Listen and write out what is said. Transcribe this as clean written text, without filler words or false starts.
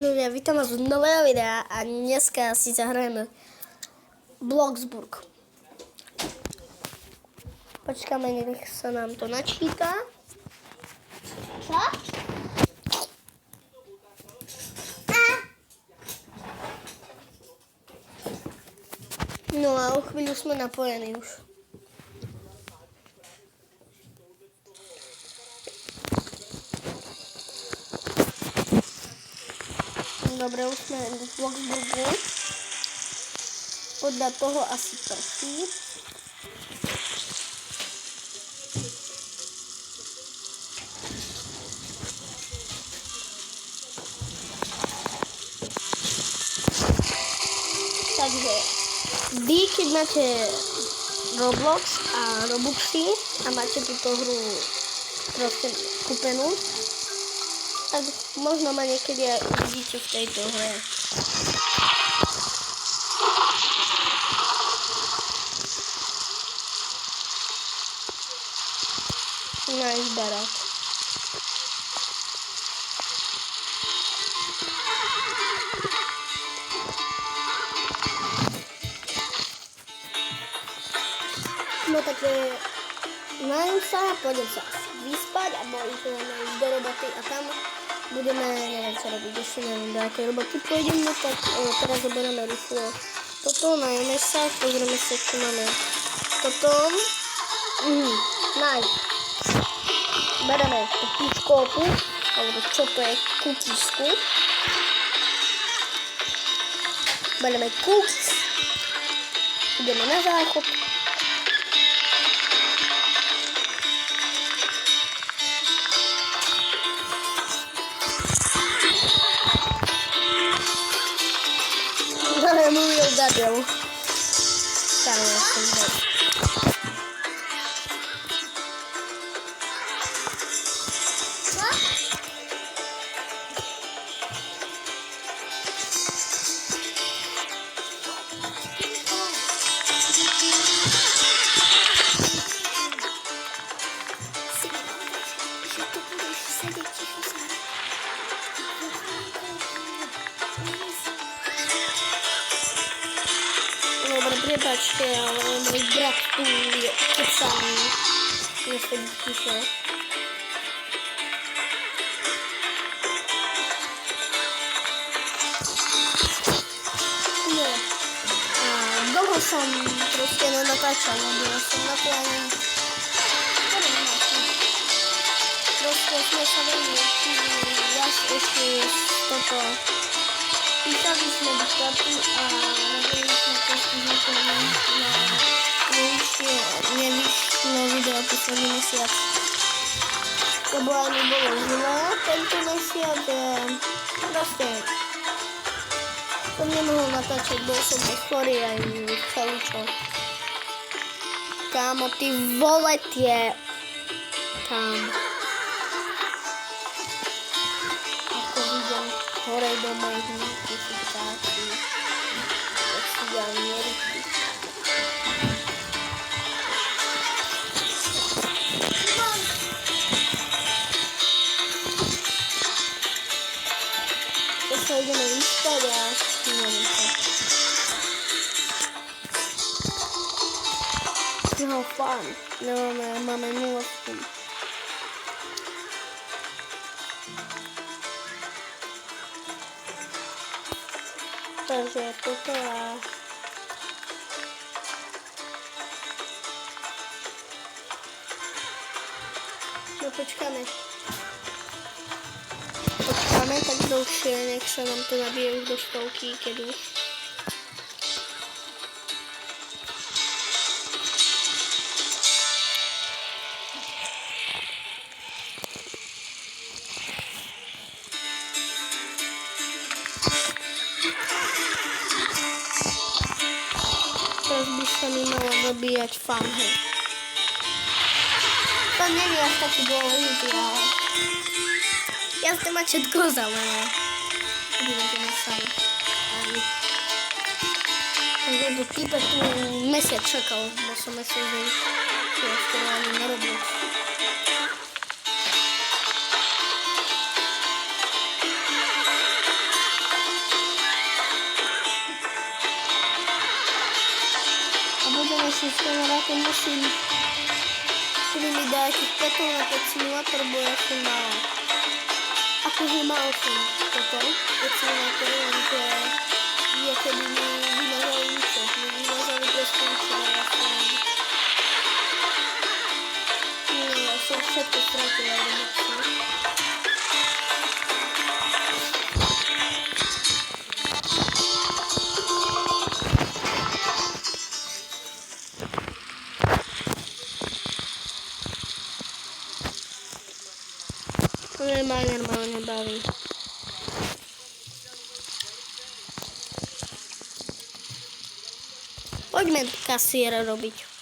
Ľudia, vítam vás v nového videa a dneska si zahrajeme Bloxburg. Počkáme, nech sa nám to načíta. Čo? No a o chvíľu sme napojení už. Dobre, už sme v Bloxburgu. Podľa toho asi prší. Takže vy, keď máte Roblox a Robuxy a máte túto hru proste kúpenú, tak možno ma niekedy aj uvidíte v tejto hre. Nájsť barák. No takže najím sa, pôjdem sa vyspať a môžeme ísť do roboty a tam budeme, neviem čo robiť, ešte neviem do akej roboty pôjdeme, tak teraz zoberieme rýchlo toto, najeme sa, pozrieme sa, čo máme toto, bereme tú píškolku, alebo čo to je, kukísku, bereme cookies, ideme na záchod. Mój ogarniał. Tam jestem. Dobra, prebačte, ale môj brat tu je kecaný. Nesedí ticho. No. A dlho som proste nenatáčal, lebo som na pláne. Proste sme sa veľmi raz ešte toto. Písali sme do štátu a robili sme proste na nevyšlo video posledný mesiac. Lebo aj mi bolo zle tento mesiac a proste som nemohol natáčať, bol som chorý aj všeličo. Kámo, ty vole tie tam. Ako vidím horej do mojich notifikácií, tak si ja neruší. Teď sa ideme vyspať a neviem sa. No fun, máme 0 spún. Takže toto a no počkáme, tak dlhšie, nech sa nám to nabije už do 100, keď už. Teraz by sa mi malo dobíjať fanhe. To nie je až taký dôležitý, ale ja chcem mať všetko zelené. Budeme sami. Takže do týpa tu mesiac čakal, bo som mesiac skoro ani nerobil. ešte s kamarátom musím mi dať tých petov na 5 simulátor, bo ja som mal. Akože mal som toto, 5 simulátor, lenže je kedy mi vymazali niečo. Mi vymazali proste niečo, ja som... Nie, ja som všetko stratil, ale nechci. Normálne baví. Poďme kasiera robiť.